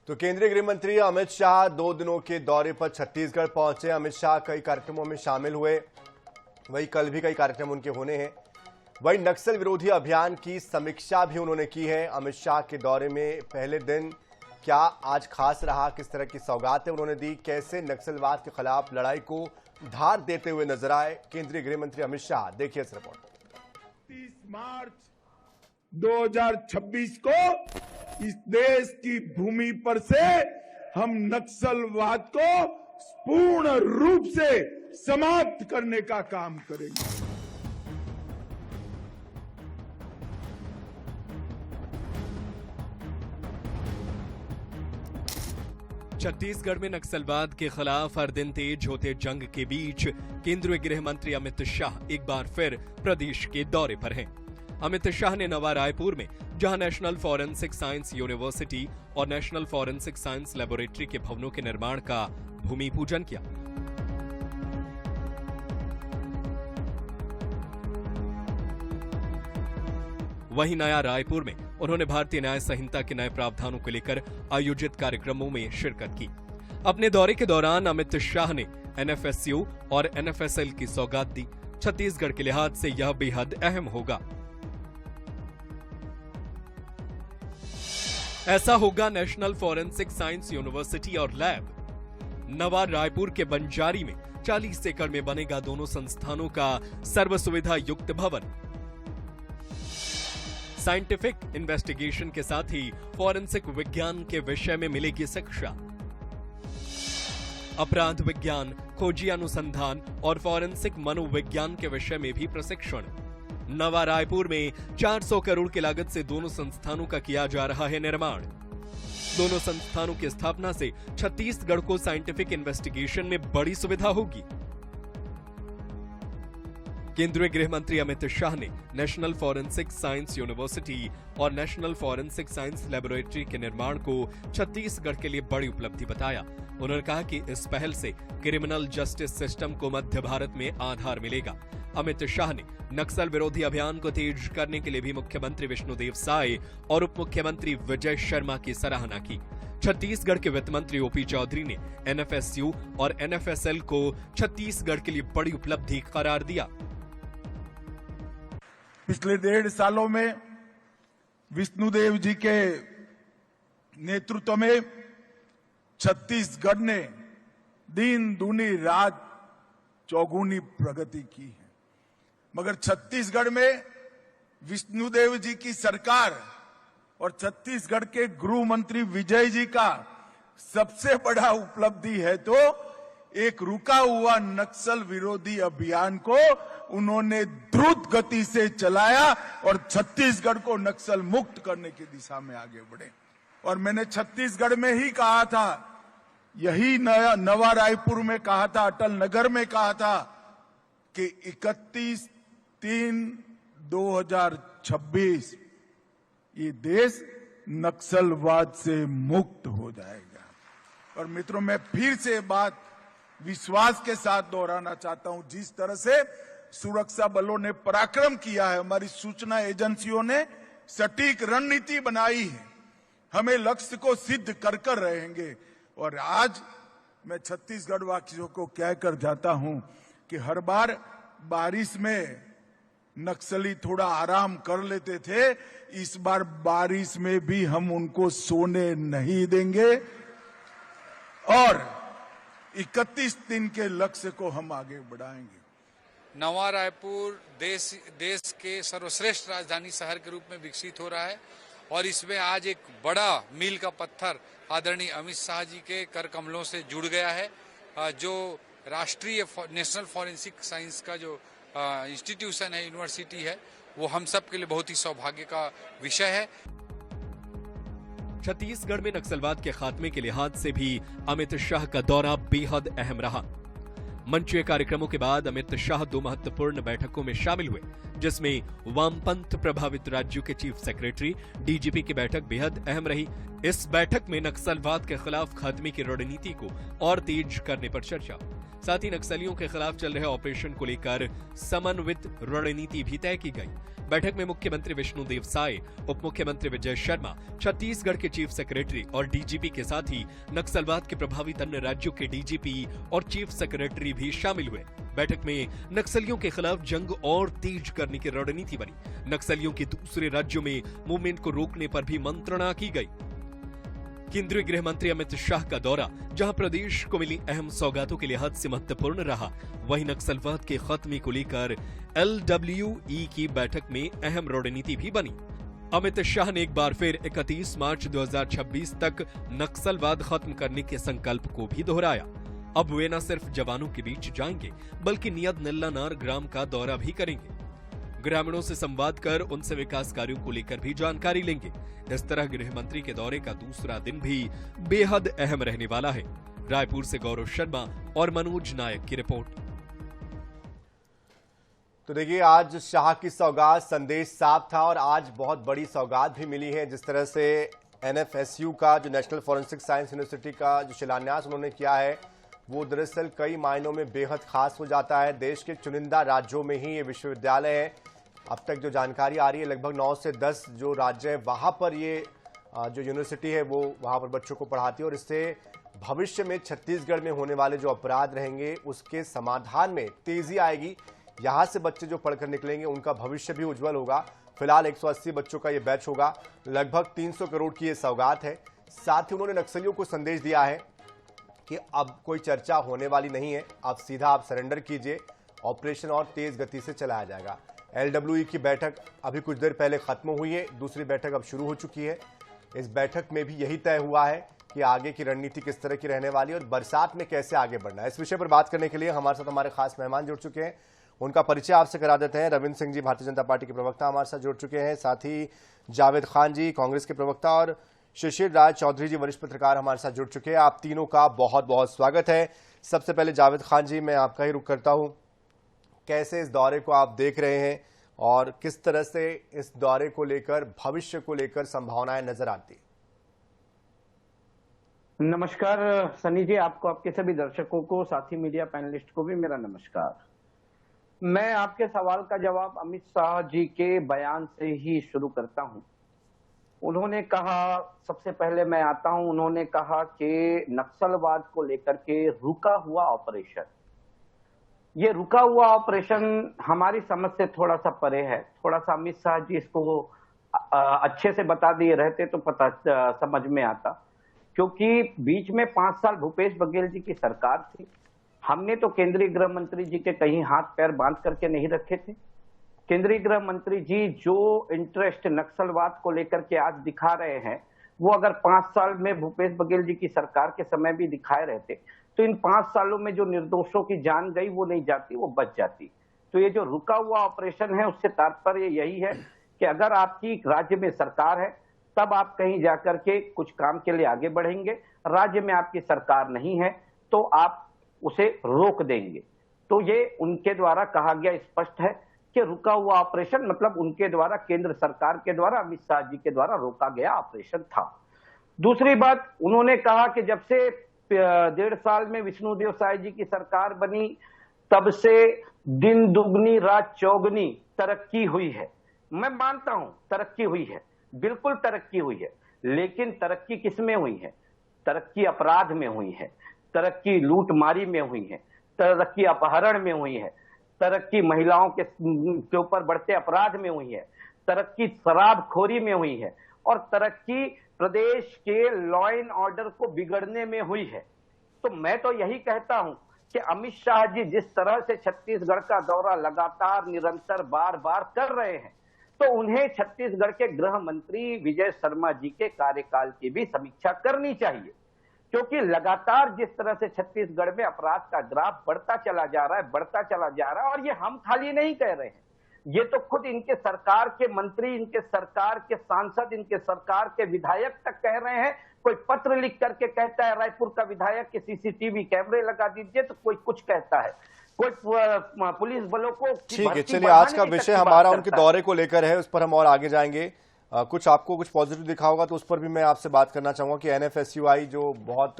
तो केंद्रीय गृह मंत्री अमित शाह 2 दिनों के दौरे पर छत्तीसगढ़ पहुंचे। अमित शाह कई कार्यक्रमों में शामिल हुए, वही कल भी कई कार्यक्रम उनके होने हैं। वही नक्सल विरोधी अभियान की समीक्षा भी उन्होंने की है। अमित शाह के दौरे में पहले दिन क्या आज खास रहा, किस तरह की सौगातें उन्होंने दी, कैसे नक्सलवाद के खिलाफ लड़ाई को धार देते हुए नजर आए केंद्रीय गृह मंत्री अमित शाह। देखिए इस रिपोर्ट। 30 मार्च 2026 को इस देश की भूमि पर से हम नक्सलवाद को पूर्ण रूप से समाप्त करने का काम करेंगे। छत्तीसगढ़ में नक्सलवाद के खिलाफ हर दिन तेज होते जंग के बीच केंद्रीय गृह मंत्री अमित शाह एक बार फिर प्रदेश के दौरे पर हैं। अमित शाह ने नवा रायपुर में, जहां नेशनल फॉरेंसिक साइंस यूनिवर्सिटी और नेशनल फॉरेंसिक साइंस लेबोरेटरी के भवनों के निर्माण का भूमि पूजन किया। वहीं नया रायपुर में उन्होंने भारतीय न्याय संहिता के नए प्रावधानों को लेकर आयोजित कार्यक्रमों में शिरकत की। अपने दौरे के दौरान अमित शाह ने एनएफएसयू और एनएफएसएल की सौगात दी। छत्तीसगढ़ के लिहाज से यह बेहद अहम होगा। ऐसा होगा नेशनल फॉरेंसिक साइंस यूनिवर्सिटी और लैब। नवा रायपुर के बंजारी में 40 एकड़ में बनेगा दोनों संस्थानों का सर्व सुविधा युक्त भवन। साइंटिफिक इन्वेस्टिगेशन के साथ ही फॉरेंसिक विज्ञान के विषय में मिलेगी शिक्षा। अपराध विज्ञान, खोजी अनुसंधान और फॉरेंसिक मनोविज्ञान के विषय में भी प्रशिक्षण। नवा रायपुर में 400 करोड़ की लागत से दोनों संस्थानों का किया जा रहा है निर्माण। दोनों संस्थानों की स्थापना से छत्तीसगढ़ को साइंटिफिक इन्वेस्टिगेशन में बड़ी सुविधा होगी। केंद्रीय गृह मंत्री अमित शाह ने नेशनल फॉरेंसिक साइंस यूनिवर्सिटी और नेशनल फॉरेंसिक साइंस लेबोरेटरी के निर्माण को छत्तीसगढ़ के लिए बड़ी उपलब्धि बताया। उन्होंने कहा कि इस पहल से क्रिमिनल जस्टिस सिस्टम को मध्य भारत में आधार मिलेगा। अमित शाह ने नक्सल विरोधी अभियान को तेज करने के लिए भी मुख्यमंत्री विष्णुदेव साय और उप मुख्यमंत्री विजय शर्मा की सराहना की। छत्तीसगढ़ के वित्त मंत्री ओपी चौधरी ने एनएफएसयू और एनएफएसएल को छत्तीसगढ़ के लिए बड़ी उपलब्धि करार दिया। पिछले 1.5 सालों में विष्णुदेव जी के नेतृत्व में छत्तीसगढ़ ने दिन दूनी रात चौगुनी प्रगति की है। मगर छत्तीसगढ़ में विष्णुदेव जी की सरकार और छत्तीसगढ़ के गृह मंत्री विजय जी का सबसे बड़ा उपलब्धि है तो एक रुका हुआ नक्सल विरोधी अभियान को उन्होंने द्रुत गति से चलाया और छत्तीसगढ़ को नक्सल मुक्त करने की दिशा में आगे बढ़े। और मैंने छत्तीसगढ़ में ही कहा था, यही नवा रायपुर में कहा था, अटल नगर में कहा था कि 31/3/2026 ये देश नक्सलवाद से मुक्त हो जाएगा। और मित्रों, मैं फिर से बात विश्वास के साथ दोहराना चाहता हूं, जिस तरह से सुरक्षा बलों ने पराक्रम किया है, हमारी सूचना एजेंसियों ने सटीक रणनीति बनाई है, हमें लक्ष्य को सिद्ध कर कर रहेंगे। और आज मैं छत्तीसगढ़ वासियों को कहकर जाता हूं कि हर बार बारिश में नक्सली थोड़ा आराम कर लेते थे, इस बार बारिश में भी हम उनको सोने नहीं देंगे और 31 दिन के लक्ष्य को हम आगे बढ़ाएंगे। नवा रायपुर देश के सर्वश्रेष्ठ राजधानी शहर के रूप में विकसित हो रहा है और इसमें आज एक बड़ा मील का पत्थर आदरणीय अमित शाह जी के कर कमलों से जुड़ गया है। जो राष्ट्रीय नेशनल फॉरेंसिक साइंस का जो इंस्टीट्यूशन है, यूनिवर्सिटी है, वो हम सब के लिए बहुत ही सौभाग्य का विषय है। छत्तीसगढ़ में नक्सलवाद के खात्मे के लिहाज से भी अमित शाह का दौरा बेहद अहम रहा। मंचीय कार्यक्रमों के बाद अमित शाह 2 महत्वपूर्ण बैठकों में शामिल हुए, जिसमें वामपंथ प्रभावित राज्यों के चीफ सेक्रेटरी, डीजीपी की बैठक बेहद अहम रही। इस बैठक में नक्सलवाद के खिलाफ खात्मे की रणनीति को और तेज करने पर चर्चा। साथ ही नक्सलियों के खिलाफ चल रहे ऑपरेशन को लेकर समन्वित रणनीति भी तय की गई। बैठक में मुख्यमंत्री विष्णुदेव साय, उप मुख्यमंत्री विजय शर्मा, छत्तीसगढ़ के चीफ सेक्रेटरी और डीजीपी के साथ ही नक्सलवाद के प्रभावित अन्य राज्यों के डीजीपी और चीफ सेक्रेटरी भी शामिल हुए। बैठक में नक्सलियों के खिलाफ जंग और तेज करने की रणनीति बनी। नक्सलियों के दूसरे राज्यों में मूवमेंट को रोकने पर भी मंत्रणा की गई। केंद्रीय गृह मंत्री अमित शाह का दौरा, जहां प्रदेश को मिली अहम सौगातों के लिहाज से महत्वपूर्ण रहा, वहीं नक्सलवाद के खत्मे को लेकर LWE की बैठक में अहम रणनीति भी बनी। अमित शाह ने एक बार फिर 31 मार्च 2026 तक नक्सलवाद खत्म करने के संकल्प को भी दोहराया। अब वे न सिर्फ जवानों के बीच जाएंगे, बल्कि नियत नल्लानार ग्राम का दौरा भी करेंगे। ग्रामीणों से संवाद कर उनसे विकास कार्यों को लेकर भी जानकारी लेंगे। इस तरह गृह मंत्री के दौरे का दूसरा दिन भी बेहद अहम रहने वाला है। रायपुर से गौरव शर्मा और मनोज नायक की रिपोर्ट। तो देखिए, आज शाह की सौगात संदेश साफ था और आज बहुत बड़ी सौगात भी मिली है। जिस तरह से NFSU का, जो नेशनल फॉरेंसिक साइंस यूनिवर्सिटी का जो शिलान्यास उन्होंने किया है, वो दरअसल कई मायनों में बेहद खास हो जाता है। देश के चुनिंदा राज्यों में ही ये विश्वविद्यालय है। अब तक जो जानकारी आ रही है, लगभग 9 से 10 जो राज्य है, वहाँ पर ये जो यूनिवर्सिटी है वो वहाँ पर बच्चों को पढ़ाती है और इससे भविष्य में छत्तीसगढ़ में होने वाले जो अपराध रहेंगे उसके समाधान में तेजी आएगी। यहाँ से बच्चे जो पढ़कर निकलेंगे उनका भविष्य भी उज्जवल होगा। फिलहाल 180 बच्चों का ये बैच होगा। लगभग 300 करोड़ की ये सौगात है। साथ ही उन्होंने नक्सलियों को संदेश दिया है कि अब कोई चर्चा होने वाली नहीं है, अब सीधा आप सरेंडर कीजिए, ऑपरेशन और तेज गति से चलाया जाएगा। LWE की बैठक अभी कुछ देर पहले खत्म हुई है, दूसरी बैठक अब शुरू हो चुकी है। इस बैठक में भी यही तय हुआ है कि आगे की रणनीति किस तरह की रहने वाली है और बरसात में कैसे आगे बढ़ना है। इस विषय पर बात करने के लिए हमारे साथ हमारे खास मेहमान जुड़ चुके हैं। उनका परिचय आपसे करा देते हैं। रविंद्र सिंह जी, भारतीय जनता पार्टी के प्रवक्ता, हमारे साथ जुड़ चुके हैं। साथ ही जावेद खान जी, कांग्रेस के प्रवक्ता, और शिशिर राज चौधरी जी, वरिष्ठ पत्रकार, हमारे साथ जुड़ चुके हैं। आप तीनों का बहुत बहुत स्वागत है। सबसे पहले जावेद खान जी, मैं आपका ही रुख करता हूं। कैसे इस दौरे को आप देख रहे हैं और किस तरह से इस दौरे को लेकर, भविष्य को लेकर संभावनाएं नजर आती? नमस्कार सनी जी, आपको, आपके सभी दर्शकों को, साथी मीडिया पैनलिस्ट को भी मेरा नमस्कार। मैं आपके सवाल का जवाब अमित शाह जी के बयान से ही शुरू करता हूं। उन्होंने कहा, सबसे पहले मैं आता हूं, उन्होंने कहा कि नक्सलवाद को लेकर के रुका हुआ ऑपरेशन, ये रुका हुआ ऑपरेशन हमारी समझ से थोड़ा सा परे है। थोड़ा सा अमित शाह जी इसको अच्छे से बता दिए रहते तो पता समझ में आता, क्योंकि बीच में 5 साल भूपेश बघेल जी की सरकार थी। हमने तो केंद्रीय गृह मंत्री जी के कहीं हाथ पैर बांध करके नहीं रखे थे। केंद्रीय गृह मंत्री जी जो इंटरेस्ट नक्सलवाद को लेकर के आज दिखा रहे हैं, वो अगर 5 साल में भूपेश बघेल जी की सरकार के समय भी दिखाए रहते तो इन 5 सालों में जो निर्दोषों की जान गई वो नहीं जाती, वो बच जाती। तो ये जो रुका हुआ ऑपरेशन है, उससे तात्पर्य यही है कि अगर आपकी राज्य में सरकार है तब आप कहीं जाकर के कुछ काम के लिए आगे बढ़ेंगे। राज्य में आपकी सरकार नहीं है तो आप उसे रोक देंगे। तो ये उनके द्वारा कहा गया स्पष्ट है कि रुका हुआ ऑपरेशन मतलब उनके द्वारा, केंद्र सरकार के द्वारा, अमित शाह जी के द्वारा रोका गया ऑपरेशन था। दूसरी बात, उन्होंने कहा कि जब से 1.5 साल में विष्णुदेव साय जी की सरकार बनी तब से दिन दुगनी रात चौगनी तरक्की हुई है। मैं मानता हूं तरक्की हुई है, बिल्कुल तरक्की हुई है, लेकिन तरक्की किसमें हुई है? तरक्की अपराध में हुई है, तरक्की लूटमारी में हुई है, तरक्की अपहरण में हुई है, तरक्की महिलाओं के ऊपर बढ़ते अपराध में हुई है, तरक्की शराबखोरी में हुई है और तरक्की प्रदेश के लॉ एंड ऑर्डर को बिगड़ने में हुई है। तो मैं तो यही कहता हूं कि अमित शाह जी जिस तरह से छत्तीसगढ़ का दौरा लगातार, निरंतर, बार बार कर रहे हैं, तो उन्हें छत्तीसगढ़ के गृह मंत्री विजय शर्मा जी के कार्यकाल की भी समीक्षा करनी चाहिए, क्योंकि लगातार जिस तरह से छत्तीसगढ़ में अपराध का ग्राफ बढ़ता चला जा रहा है, बढ़ता चला जा रहा है, और ये हम खाली नहीं कह रहे हैं, ये तो खुद इनके सरकार के मंत्री, इनके सरकार के सांसद, इनके सरकार के विधायक तक कह रहे हैं। कोई पत्र लिख करके कहता है रायपुर का विधायक कि CCTV कैमरे लगा दीजिए, तो कोई कुछ कहता है, कोई पुलिस बलों को। ठीक है, चलिए, आज का विषय हमारा उनके दौरे को लेकर है, उस पर हम और आगे जाएंगे। कुछ आपको कुछ पॉजिटिव दिखा होगा तो उस पर भी मैं आपसे बात करना चाहूंगा कि NFSUI जो बहुत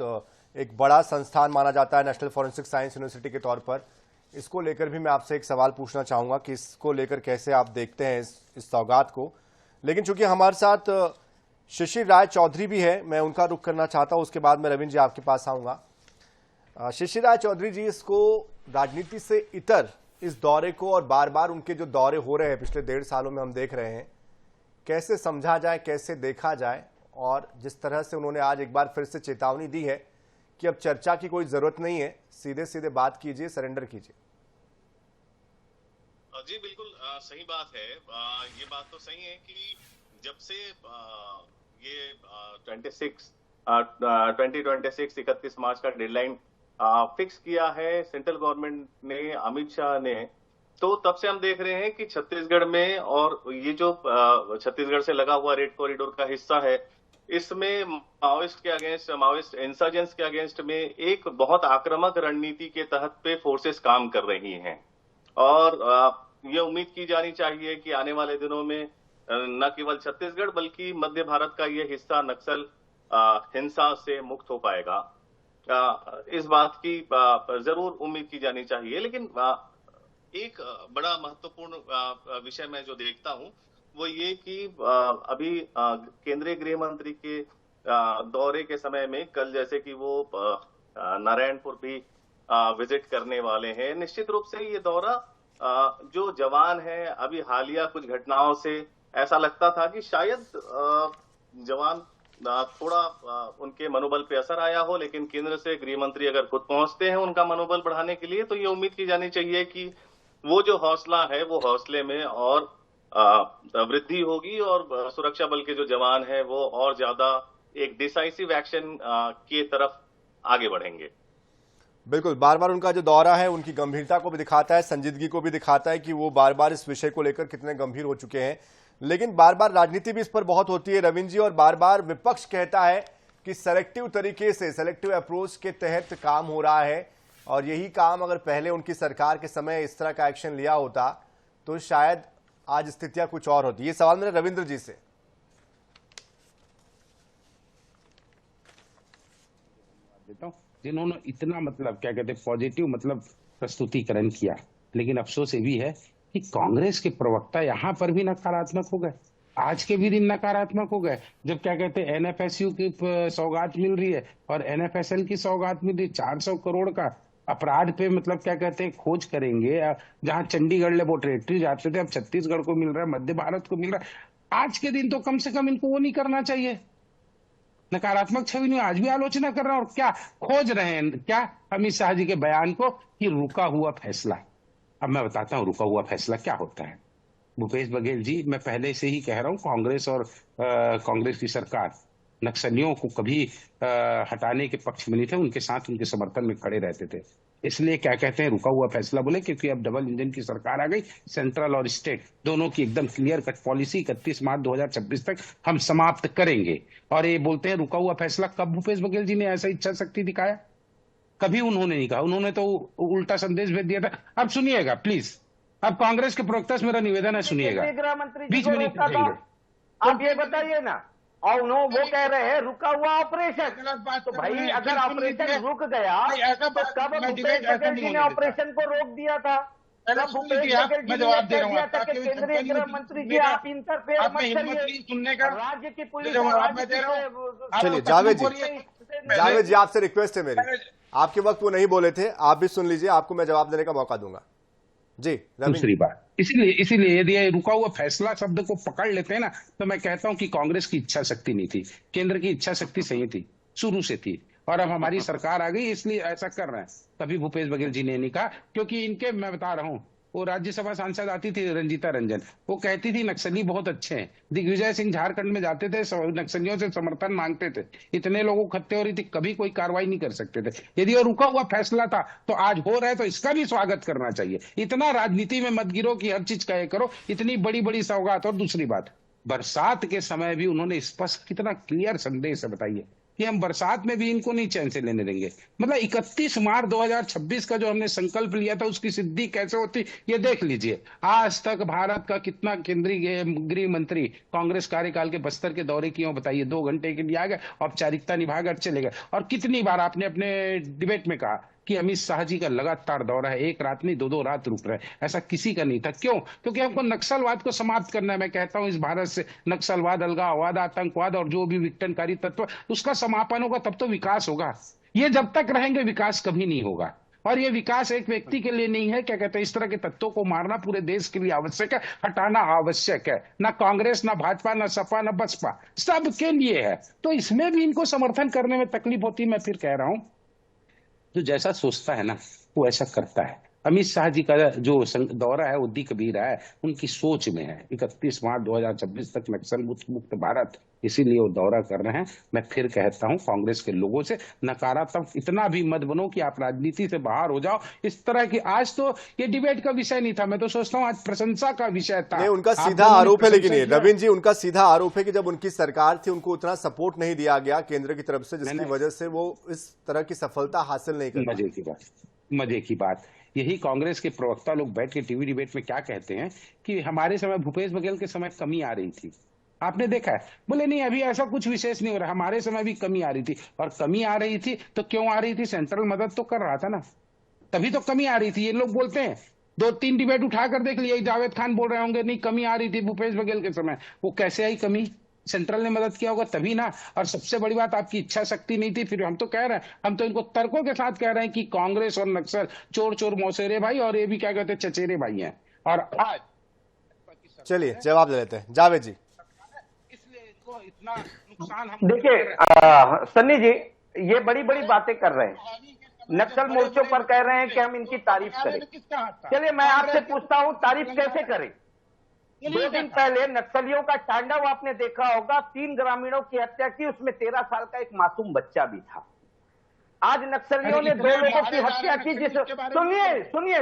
एक बड़ा संस्थान माना जाता है नेशनल फॉरेंसिक साइंस यूनिवर्सिटी के तौर पर। इसको लेकर भी मैं आपसे एक सवाल पूछना चाहूंगा कि इसको लेकर कैसे आप देखते हैं इस सौगात को। लेकिन चूंकि हमारे साथ शिशिर राय चौधरी भी है, मैं उनका रुख करना चाहता हूं, उसके बाद मैं रविंद्र जी आपके पास आऊंगा। शिशिर राय चौधरी जी, इसको राजनीति से इतर इस दौरे को और बार बार उनके जो दौरे हो रहे हैं पिछले 1.5 सालों में हम देख रहे हैं, कैसे समझा जाए, कैसे देखा जाए? और जिस तरह से उन्होंने आज एक बार फिर से चेतावनी दी है कि अब चर्चा की कोई जरूरत नहीं है, सीधे सीधे बात कीजिए, सरेंडर कीजिए। जी बिल्कुल सही बात है। ये बात तो सही है कि जब से ये 2026 31 मार्च का डेडलाइन फिक्स किया है सेंट्रल गवर्नमेंट ने, अमित शाह ने, तो तब से हम देख रहे हैं कि छत्तीसगढ़ में, और ये जो छत्तीसगढ़ से लगा हुआ रेड कॉरिडोर का हिस्सा है, इसमें माओइस्ट इंसर्जेंट्स के अगेंस्ट में एक बहुत आक्रामक रणनीति के तहत पे फोर्सेस काम कर रही हैं। और ये उम्मीद की जानी चाहिए कि आने वाले दिनों में न केवल छत्तीसगढ़ बल्कि मध्य भारत का ये हिस्सा नक्सल हिंसा से मुक्त हो पाएगा। इस बात की जरूर उम्मीद की जानी चाहिए। लेकिन एक बड़ा महत्वपूर्ण विषय मैं जो देखता हूं वो ये कि अभी केंद्रीय गृह मंत्री के दौरे के समय में कल जैसे कि वो नारायणपुर भी विजिट करने वाले हैं, निश्चित रूप से ये दौरा जो जवान है, अभी हालिया कुछ घटनाओं से ऐसा लगता था कि शायद जवान थोड़ा उनके मनोबल पे असर आया हो, लेकिन केंद्र से गृह मंत्री अगर खुद पहुंचते हैं उनका मनोबल बढ़ाने के लिए, तो ये उम्मीद की जानी चाहिए कि वो जो हौसला है वो हौसले में और वृद्धि होगी और सुरक्षा बल के जो जवान हैं वो और ज्यादा एक डिसाइसिव एक्शन की तरफ आगे बढ़ेंगे। बिल्कुल, बार बार उनका जो दौरा है उनकी गंभीरता को भी दिखाता है, संजीदगी को भी दिखाता है कि वो बार बार इस विषय को लेकर कितने गंभीर हो चुके हैं। लेकिन बार बार राजनीति भी इस पर बहुत होती है रविंद्र जी, और बार बार विपक्ष कहता है कि सेलेक्टिव तरीके से, सेलेक्टिव अप्रोच के तहत काम हो रहा है, और यही काम अगर पहले उनकी सरकार के समय इस तरह का एक्शन लिया होता तो शायद आज स्थितियां कुछ और होती। ये सवाल मेरा रविंद्र जी से। जिन्होंने इतना मतलब क्या कहते हैं पॉजिटिव मतलब प्रस्तुतिकरण किया, लेकिन अफसोस ये भी है कि कांग्रेस के प्रवक्ता यहाँ पर भी नकारात्मक हो गए। आज के भी दिन नकारात्मक हो गए, जब क्या कहते हैं एनएफएसयू की सौगात मिल रही है और एनएफएसएल की सौगात मिल रही है 400 करोड़ का अपराध पे, मतलब क्या कहते हैं खोज करेंगे। जहां चंडीगढ़ लेबोरेटरी जाते थे अब छत्तीसगढ़ को मिल रहा है, मध्य भारत को मिल रहा है। आज के दिन तो कम से कम इनको वो नहीं करना चाहिए, नकारात्मक छवि नहीं। आज भी आलोचना कर रहे हैं और क्या खोज रहे हैं, क्या अमित शाह जी के बयान को कि रुका हुआ फैसला। अब मैं बताता हूं रुका हुआ फैसला क्या होता है। भूपेश बघेल जी, मैं पहले से ही कह रहा हूं, कांग्रेस और कांग्रेस की सरकार नक्सलियों को कभी हटाने के पक्ष में नहीं थे, उनके साथ उनके समर्थन में खड़े रहते थे। इसलिए क्या कहते हैं रुका हुआ फैसला बोले, क्योंकि अब डबल इंजन की सरकार आ गई, सेंट्रल और स्टेट दोनों की एकदम क्लियर कट पॉलिसी 31 मार्च 2026 तक हम समाप्त करेंगे। और ये बोलते हैं रुका हुआ फैसला। कब भूपेश बघेल जी ने ऐसा इच्छा शक्ति दिखाया? कभी उन्होंने नहीं कहा, उन्होंने तो उल्टा संदेश भेज दिया था। अब सुनिएगा प्लीज, अब कांग्रेस के प्रवक्ता से मेरा निवेदन है, सुनिएगा, गृह मंत्री बीच में नहीं पूछेंगे। आप ये बताइए ना, और वो कह रहे हैं रुका हुआ ऑपरेशन। तो भाई अगर ऑपरेशन रुक गया तो कब भूपेश बघेल जी ने ऑपरेशन को रोक दिया था? कब भूपेश बघेल जी ने कह दिया था कि केंद्रीय गृह मंत्री जी आप इंटरफेयर मत करिए, राज्य की पुलिस। चलिए जावेद जी, आपसे रिक्वेस्ट है मेरी, आपके वक्त वो नहीं बोले थे, आप भी सुन लीजिए, आपको मैं जवाब देने का मौका दूंगा। जी दूसरी बात, इसीलिए यदि रुका हुआ फैसला शब्द को पकड़ लेते हैं ना, तो मैं कहता हूं कि कांग्रेस की इच्छा शक्ति नहीं थी, केंद्र की इच्छा शक्ति सही थी, शुरू से थी, और अब हमारी सरकार आ गई इसलिए ऐसा कर रहे हैं। कभी भूपेश बघेल जी ने नहीं कहा, क्योंकि इनके, मैं बता रहा हूं, वो राज्यसभा सांसद आती थी रंजीता रंजन, वो कहती थी नक्सली बहुत अच्छे हैं। दिग्विजय सिंह झारखंड में जाते थे, नक्सलियों से समर्थन मांगते थे, इतने लोगों को हत्या हो रही थी, कभी कोई कार्रवाई नहीं कर सकते थे। यदि वो रुका हुआ फैसला था तो आज हो रहा है, तो इसका भी स्वागत करना चाहिए। इतना राजनीति में मत गिरो कि हर चीज कहे करो, इतनी बड़ी बड़ी सौगात। और दूसरी बात, बरसात के समय भी उन्होंने स्पष्ट, कितना क्लियर संदेश है बताइए, कि हम बरसात में भी इनको नहीं चैन से लेने देंगे। मतलब 31 मार्च 2026 का जो हमने संकल्प लिया था उसकी सिद्धि कैसे होती ये देख लीजिए। आज तक भारत का कितना केंद्रीय गृह मंत्री कांग्रेस कार्यकाल के बस्तर के दौरे किए हो बताइए? 2 घंटे के लिए आ गए, औपचारिकता निभाकर चले गए। और कितनी बार आपने अपने डिबेट में कहा कि अमित शाह जी का लगातार दौरा है, एक रात नहीं 2-2 रात रुक रहे हैं, ऐसा किसी का नहीं था। क्यों? क्योंकि हमको नक्सलवाद को समाप्त करना है। मैं कहता हूं इस भारत से नक्सलवाद, अलगाववाद, आतंकवाद और जो भी विघटनकारी तत्व, उसका समापन होगा तब तो विकास होगा। ये जब तक रहेंगे विकास कभी नहीं होगा। और ये विकास एक व्यक्ति के लिए नहीं है, क्या कहते हैं, इस तरह के तत्वों को मारना पूरे देश के लिए आवश्यक है, हटाना आवश्यक है। ना कांग्रेस, ना भाजपा, ना सपा, ना बसपा, सबके लिए है। तो इसमें भी इनको समर्थन करने में तकलीफ होती है। मैं फिर कह रहा हूं, जो जैसा सोचता है ना वो ऐसा करता है। अमित शाह जी का जो दौरा है वो दिख भी रहा है, उनकी सोच में है 31 मार्च 2026 तक नक्सल मुक्त भारत, इसीलिए वो दौरा कर रहे हैं। मैं फिर कहता हूं कांग्रेस के लोगों से, नकारात्मक इतना भी मत बनो कि आप राजनीति से बाहर हो जाओ। इस तरह की आज तो ये डिबेट का विषय नहीं था, मैं तो सोचता हूं आज प्रशंसा का विषय था। नहीं, उनका सीधा आरोप है, लेकिन रविंद्र जी उनका सीधा आरोप है कि जब उनकी सरकार थी उनको उतना सपोर्ट नहीं दिया गया केंद्र की तरफ से, जिसकी वजह से वो इस तरह की सफलता हासिल नहीं कर पाए। मजे की बात यही कांग्रेस के प्रवक्ता लोग बैठ के टीवी डिबेट में क्या कहते हैं कि हमारे समय, भूपेश बघेल के समय कमी आ रही थी। आपने देखा है? बोले नहीं अभी ऐसा कुछ विशेष नहीं हो रहा, हमारे समय भी कमी आ रही थी। और कमी आ रही थी तो क्यों आ रही थी? सेंट्रल मदद तो कर रहा था ना, तभी तो कमी आ रही थी। ये लोग बोलते हैं, 2-3 डिबेट उठाकर देख लिया, जावेद खान बोल रहे होंगे नहीं कमी आ रही थी भूपेश बघेल के समय। वो कैसे आई कमी? सेंट्रल ने मदद किया होगा तभी ना। और सबसे बड़ी बात, आपकी इच्छा शक्ति नहीं थी। फिर हम तो कह रहे हैं, हम तो इनको तर्कों के साथ कह रहे हैं कि कांग्रेस और नक्सल चोर चोर मौसेरे भाई, और ये भी क्या कहते हैं चचेरे भाई हैं। और आज चलिए जवाब दे लेते हैं जावेद जी। इसलिए इनको इतना नुकसान हम देखिए सन्नी जी, ये बड़ी बड़ी बातें कर रहे हैं, नक्सल मोर्चों पर कह रहे हैं कि हम इनकी तारीफ करें। चलिए मैं आपसे पूछता हूं, तारीफ कैसे करें? 2 दिन पहले नक्सलियों का तांडव आपने देखा होगा, 3 ग्रामीणों की हत्या की, उसमें 13 साल का एक मासूम बच्चा भी था। आज नक्सलियों ने 2 लोगों की हत्या की, जिस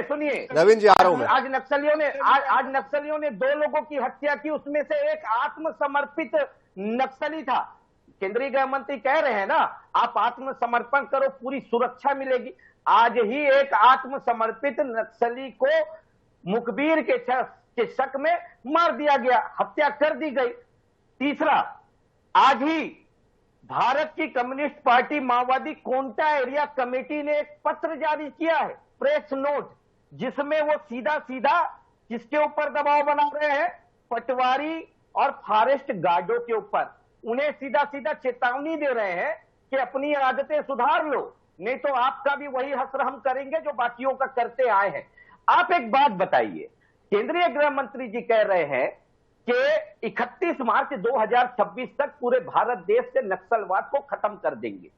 सुनिए रविंद्र जी आ रहा हूं मैं। आज नक्सलियों ने 2 लोगों की हत्या की, उसमें से एक आत्मसमर्पित नक्सली था। केंद्रीय गृह मंत्री कह रहे हैं ना, आप आत्मसमर्पण करो पूरी सुरक्षा मिलेगी। आज ही एक आत्मसमर्पित नक्सली को मुखबिर के शक में मार दिया गया, हत्या कर दी गई। तीसरा, आज ही भारत की कम्युनिस्ट पार्टी माओवादी कोंटा एरिया कमेटी ने एक पत्र जारी किया है, प्रेस नोट, जिसमें वो सीधा सीधा किसके ऊपर दबाव बना रहे हैं? पटवारी और फॉरेस्ट गार्डों के ऊपर। उन्हें सीधा सीधा चेतावनी दे रहे हैं कि अपनी आदतें सुधार लो, नहीं तो आपका भी वही हश्र हम करेंगे जो बाकियों का करते आए हैं। आप एक बात बताइए, केंद्रीय गृह मंत्री जी कह रहे हैं कि 31 मार्च 2026 तक पूरे भारत देश से नक्सलवाद को खत्म कर देंगे।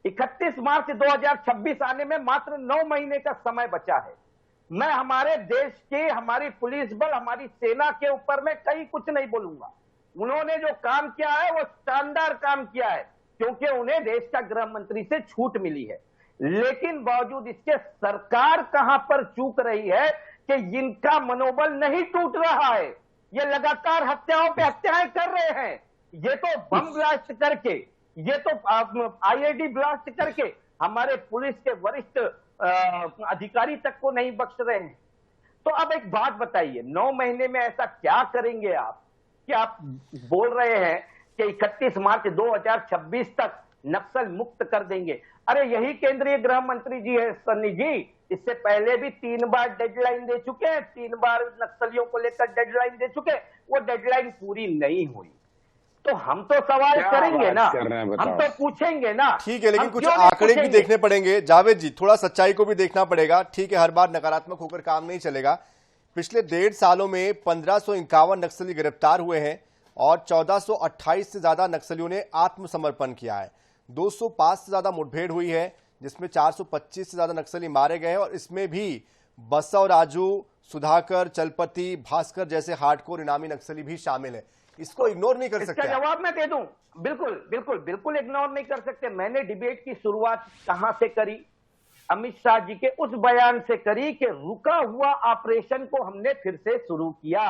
31 मार्च 2026 आने में मात्र 9 महीने का समय बचा है। मैं हमारे देश के, हमारी पुलिस बल, हमारी सेना के ऊपर में कहीं कुछ नहीं बोलूंगा। उन्होंने जो काम किया है वो शानदार काम किया है, क्योंकि उन्हें देश का गृह मंत्री से छूट मिली है। लेकिन बावजूद इसके सरकार कहां पर चूक रही है कि इनका मनोबल नहीं टूट रहा है। ये लगातार हत्याओं पे हत्याएं कर रहे हैं। ये तो बम ब्लास्ट करके, ये तो आईईडी ब्लास्ट करके हमारे पुलिस के वरिष्ठ अधिकारी तक को नहीं बख्श रहे हैं। तो अब एक बात बताइए, 9 महीने में ऐसा क्या करेंगे आप कि आप बोल रहे हैं कि 31 मार्च 2026 तक नक्सल मुक्त कर देंगे? अरे यही केंद्रीय गृह मंत्री जी है सन्नी जी, इससे पहले भी 3 बार डेडलाइन दे चुके हैं, 3 बार नक्सलियों को लेकर डेडलाइन दे चुके हैं, वो डेडलाइन पूरी नहीं हुई। तो हम तो सवाल करेंगे ना, हम तो पूछेंगे ना। ठीक है, लेकिन कुछ आंकड़े भी देखने पड़ेंगे जावेद जी, थोड़ा सच्चाई को भी देखना पड़ेगा। ठीक है, हर बार नकारात्मक होकर काम नहीं चलेगा। पिछले 1.5 सालों में 1551 नक्सली गिरफ्तार हुए हैं और 1428 से ज्यादा नक्सलियों ने आत्मसमर्पण किया है। 205 से ज्यादा मुठभेड़ हुई है, जिसमें 425 से ज्यादा नक्सली मारे गए हैं और इसमें भी बसव राजू, सुधाकर, चलपति, भास्कर जैसे हार्डकोर इनामी नक्सली भी शामिल है। इसको इग्नोर नहीं कर सकते। इसका जवाब मैं दे दूं, बिल्कुल इग्नोर नहीं कर सकते। मैंने डिबेट की शुरुआत कहां से करी? अमित शाह जी के उस बयान से करी कि रुका हुआ ऑपरेशन को हमने फिर से शुरू किया।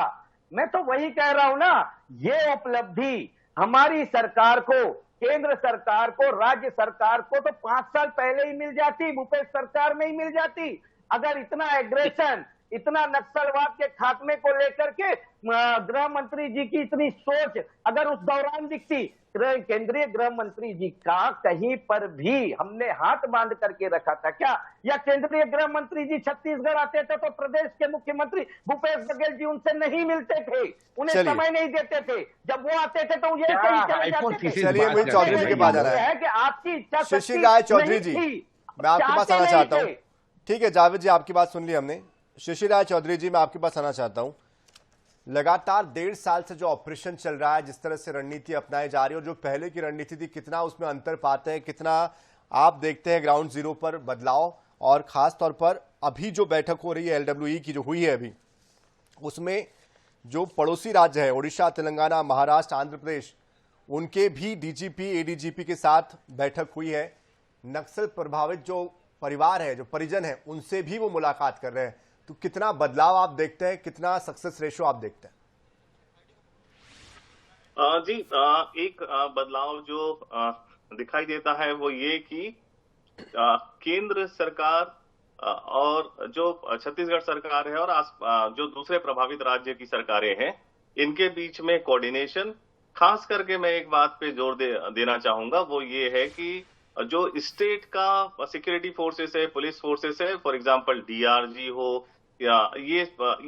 मैं तो वही कह रहा हूं ना, ये उपलब्धि हमारी सरकार को केंद्र सरकार को, राज्य सरकार को तो 5 साल पहले ही मिल जाती, भूपेश सरकार में ही मिल जाती। अगर इतना एग्रेशन, इतना नक्सलवाद के खात्मे को लेकर के गृह मंत्री जी की इतनी सोच अगर उस दौरान दिखती, केंद्रीय गृह मंत्री जी का कहीं पर भी हमने हाथ बांध करके रखा था क्या? या केंद्रीय गृह मंत्री जी छत्तीसगढ़ आते थे तो प्रदेश के मुख्यमंत्री भूपेश बघेल जी उनसे नहीं मिलते थे, उन्हें समय नहीं देते थे, जब वो आते थे तो ये कहीं चले जाते थे। चलिए मोहित चौधरी जी के पास आ रहा है कि आपकी इच्छा शिशिर राय चौधरी जी, मैं आपके पास आना चाहता हूँ। ठीक है जावेद जी, आपकी बात सुन ली हमने। शिशिर राय चौधरी जी, मैं आपके पास आना चाहता हूँ। लगातार 1.5 साल से जो ऑपरेशन चल रहा है, जिस तरह से रणनीति अपनाई जा रही है और जो पहले की रणनीति थी, कितना उसमें अंतर पाते हैं, कितना आप देखते हैं ग्राउंड जीरो पर बदलाव, और खास तौर पर अभी जो बैठक हो रही है LWE की जो हुई है अभी, उसमें जो पड़ोसी राज्य है उड़ीसा, तेलंगाना, महाराष्ट्र, आंध्र प्रदेश, उनके भी DGP ADGP के साथ बैठक हुई है। नक्सल प्रभावित जो परिवार है, जो परिजन है, उनसे भी वो मुलाकात कर रहे हैं। तो कितना बदलाव आप देखते हैं, कितना सक्सेस रेशो आप देखते हैं? जी, एक बदलाव जो दिखाई देता है वो ये कि केंद्र सरकार और जो छत्तीसगढ़ सरकार है और जो दूसरे प्रभावित राज्य की सरकारें हैं, इनके बीच में कोऑर्डिनेशन, खास करके मैं एक बात पे जोर देना चाहूंगा, वो ये है कि जो स्टेट का सिक्योरिटी फोर्सेस है, पुलिस फोर्सेस है, फॉर एग्जांपल DRG हो या ये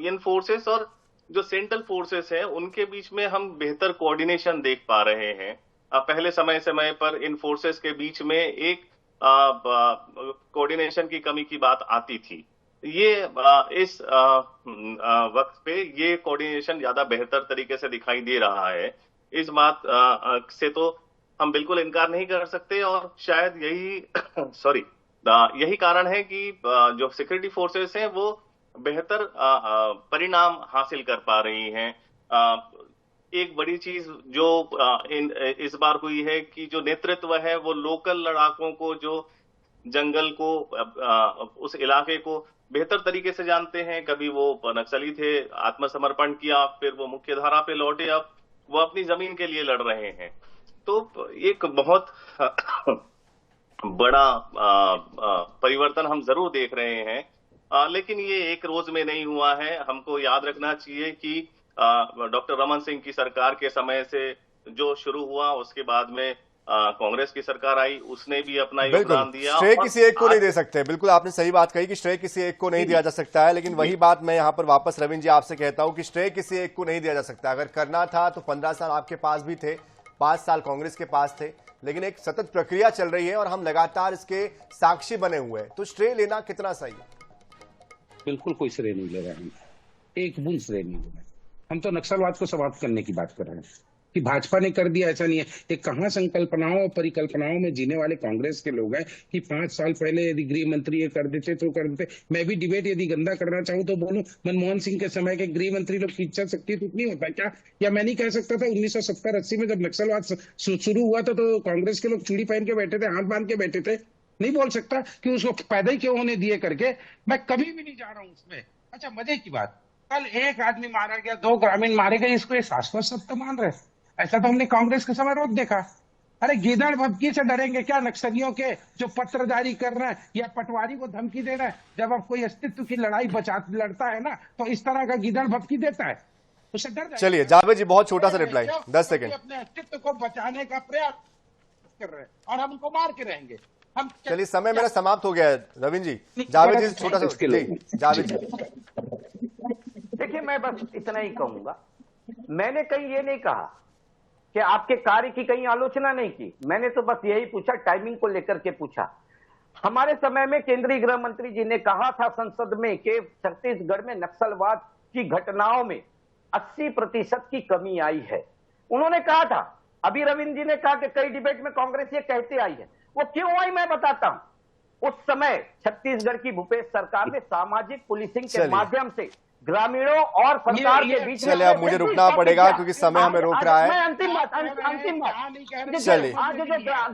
इन फोर्सेस और जो सेंट्रल फोर्सेस हैं, उनके बीच में हम बेहतर कोऑर्डिनेशन देख पा रहे हैं। पहले समय पर इन फोर्सेस के बीच में एक कोऑर्डिनेशन की कमी की बात आती थी। ये इस वक्त पे ये कोऑर्डिनेशन ज्यादा बेहतर तरीके से दिखाई दे रहा है। इस बात से तो हम बिल्कुल इनकार नहीं कर सकते और शायद यही यही कारण है कि जो सिक्योरिटी फोर्सेस हैं वो बेहतर परिणाम हासिल कर पा रही हैं। एक बड़ी चीज जो इस बार हुई है कि जो नेतृत्व है वो लोकल लड़ाकों को, जो जंगल को, उस इलाके को बेहतर तरीके से जानते हैं। कभी वो नक्सली थे, आत्मसमर्पण किया, फिर वो मुख्य धारा पे लौटे, अब वो अपनी जमीन के लिए लड़ रहे हैं। तो एक बहुत बड़ा परिवर्तन हम जरूर देख रहे हैं, लेकिन ये एक रोज में नहीं हुआ है। हमको याद रखना चाहिए कि डॉक्टर रमन सिंह की सरकार के समय से जो शुरू हुआ, उसके बाद में कांग्रेस की सरकार आई, उसने भी अपना योगदान दिया। श्रेय किसी एक को नहीं दे सकते, बिल्कुल आपने सही बात कही कि श्रेय किसी एक को नहीं दिया जा सकता है, लेकिन वही बात मैं यहाँ पर वापस रविंद्र जी आपसे कहता हूँ कि श्रेय किसी एक को नहीं दिया जा सकता। अगर करना था तो 15 साल आपके पास भी थे, 5 साल कांग्रेस के पास थे, लेकिन एक सतत प्रक्रिया चल रही है और हम लगातार इसके साक्षी बने हुए हैं। तो श्रेय लेना कितना सही है? बिल्कुल कोई श्रेय नहीं ले रहे हैं, एक बूंद श्रेय नहीं ले रहे हैं। हम तो नक्सलवाद को समाप्त करने की बात कर रहे हैं कि भाजपा ने कर दिया, ऐसा नहीं है। ये कहां संकल्पनाओं और परिकल्पनाओं में जीने वाले कांग्रेस के लोग हैं कि 5 साल पहले यदि गृह मंत्री ये कर देते तो कर देते। मैं भी डिबेट यदि गंदा करना चाहूं तो बोलूं, मनमोहन सिंह के समय के गृह मंत्री लोग की इच्छा शक्ति तो उतनी होता क्या? या मैं नहीं कह सकता था 1970-80 में जब नक्सलवाद शुरू हुआ था तो कांग्रेस के लोग चूड़ी पहन के बैठे थे, हाथ बांध के बैठे थे? नहीं बोल सकता कि उसको पैदा ही क्यों होने दिए करके। मैं कभी भी नहीं जा रहा हूं उसमें। अच्छा, मजे की बात, कल एक आदमी मारा गया, 2 ग्रामीण मारे गए, इसको ये शाश्वत सत्य मान रहे? ऐसा तो हमने कांग्रेस के समय रोज देखा। अरे गीदड़ भभकी से डरेंगे क्या नक्सलियों के जो पत्र जारी कर रहे हैं या पटवारी को धमकी दे रहे हैं? जब अब कोई अस्तित्व की लड़ाई लड़ता है ना तो इस तरह का गीदड़ भभकी देता है, उससे डर जाए। चलिए जावेद जी, बहुत छोटा सा रिप्लाई, 10 सेकंड। अपने अस्तित्व को बचाने का प्रयास कर रहे हैं और हम उनको मार के रहेंगे। हम चलिए, समय मेरा समाप्त हो गया है रविंद्र जी। जावेद जी छोटा सा, जावेद जी। देखिए, मैं बस इतना ही कहूंगा, मैंने कहीं ये नहीं कहा कि आपके कार्य की कहीं आलोचना नहीं की। मैंने तो बस यही पूछा, टाइमिंग को लेकर के पूछा। हमारे समय में केंद्रीय गृह मंत्री जी ने कहा था संसद में कि छत्तीसगढ़ में नक्सलवाद की घटनाओं में 80% की कमी आई है। उन्होंने कहा था। अभी रविंद्र जी ने कहा कि कई डिबेट में कांग्रेस ये कहते आई है। वो क्यों आई मैं बताता हूं। उस समय छत्तीसगढ़ की भूपेश सरकार ने सामाजिक पुलिसिंग के माध्यम से ग्रामीणों और सरकार के बीच में। चलिए, अब मुझे रुकना पड़ेगा क्योंकि समय हमें रोक रहा है। मैं अंतिम बात चलिए। आज जो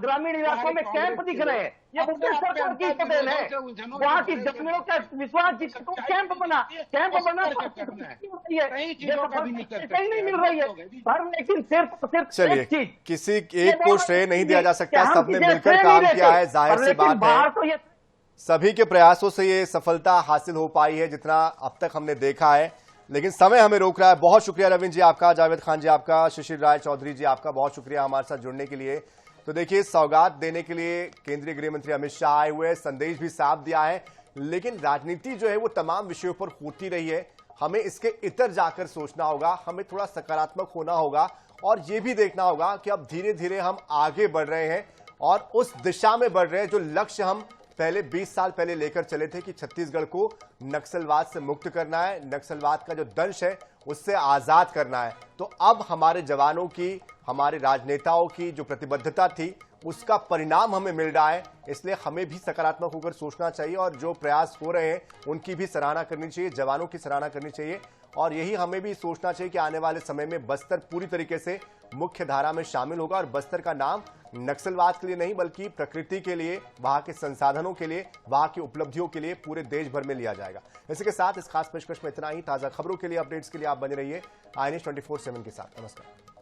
ग्रामीण इलाकों में कैंप दिख रहे हैं, ये उत्तर सरकार की पटेल है, वहाँ की ग्रामीणों का विश्वास जीत को कैंप बना कहीं नहीं मिल रही है पर, लेकिन सिर्फ चलिए, एक चीज, किसी एक को श्रेय नहीं दिया जा सकता, सबने मिलकर काम किया है। जाहिर सी बात है तो ये सभी के प्रयासों से ये सफलता हासिल हो पाई है जितना अब तक हमने देखा है, लेकिन समय हमें रोक रहा है। बहुत शुक्रिया रविंद्र जी आपका, जावेद खान जी आपका, शिशिर राय चौधरी जी आपका, बहुत शुक्रिया हमारे साथ जुड़ने के लिए। तो देखिए, सौगात देने के लिए केंद्रीय गृह मंत्री अमित शाह आए हुए, संदेश भी साफ दिया है, लेकिन राजनीति जो है वो तमाम विषयों पर होती रही है। हमें इसके इतर जाकर सोचना होगा, हमें थोड़ा सकारात्मक होना होगा और ये भी देखना होगा कि अब धीरे धीरे हम आगे बढ़ रहे हैं और उस दिशा में बढ़ रहे हैं जो लक्ष्य हम पहले 20 साल पहले लेकर चले थे कि छत्तीसगढ़ को नक्सलवाद से मुक्त करना है, नक्सलवाद का जो दंश है उससे आजाद करना है। तो अब हमारे जवानों की, हमारे राजनेताओं की जो प्रतिबद्धता थी उसका परिणाम हमें मिल रहा है, इसलिए हमें भी सकारात्मक होकर सोचना चाहिए और जो प्रयास हो रहे हैं उनकी भी सराहना करनी चाहिए, जवानों की सराहना करनी चाहिए। और यही हमें भी सोचना चाहिए कि आने वाले समय में बस्तर पूरी तरीके से मुख्य धारा में शामिल होगा और बस्तर का नाम नक्सलवाद के लिए नहीं बल्कि प्रकृति के लिए, वहां के संसाधनों के लिए, वहां की उपलब्धियों के लिए पूरे देश भर में लिया जाएगा। इसी के साथ इस खास पेशकश में इतना ही। ताजा खबरों के लिए, अपडेट्स के लिए आप बने रहिए INH 24/7 के साथ। नमस्कार।